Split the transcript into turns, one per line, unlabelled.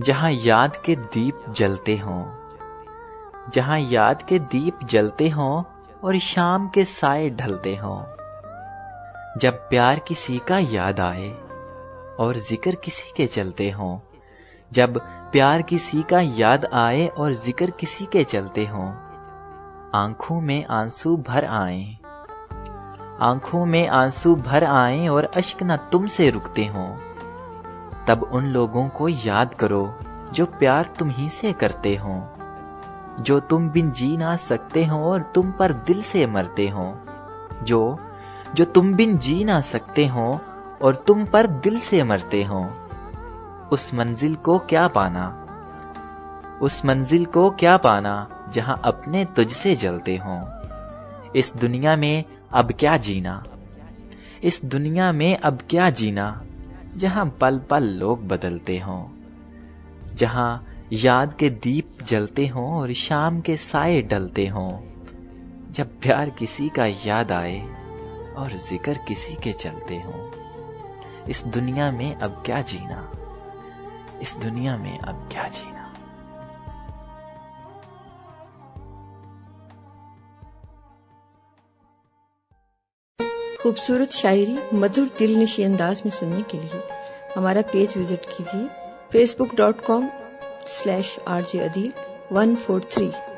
जहां याद के दीप जलते हों, जहां याद के दीप जलते हों और शाम के साए ढलते हों। जब प्यार किसी का याद आए और जिक्र किसी के चलते हों, जब प्यार किसी का याद आए और जिक्र किसी के चलते हों। आंखों में आंसू भर आए, आंखों में आंसू भर आए और अश्क न तुमसे रुकते हों। तब उन लोगों को याद करो जो प्यार तुम ही से करते हों, जो तुम बिन जी ना सकते हो और तुम पर दिल से मरते हो। जो तुम बिन जी ना सकते हो और तुम पर दिल से मरते हो। उस मंजिल को क्या पाना, उस मंजिल को क्या पाना जहां अपने तुझसे जलते हो। इस दुनिया में अब क्या जीना, इस दुनिया में अब क्या जीना जहां पल पल लोग बदलते हों, जहां याद के दीप जलते हों और शाम के साए डलते हों। जब प्यार किसी का याद आए और जिक्र किसी के चलते हों। इस दुनिया में अब क्या जीना, इस दुनिया में अब क्या जीना।
खूबसूरत शायरी मधुर दिलनशी अंदाज में सुनने के लिए हमारा पेज विजिट कीजिए facebook.com/rjadil143।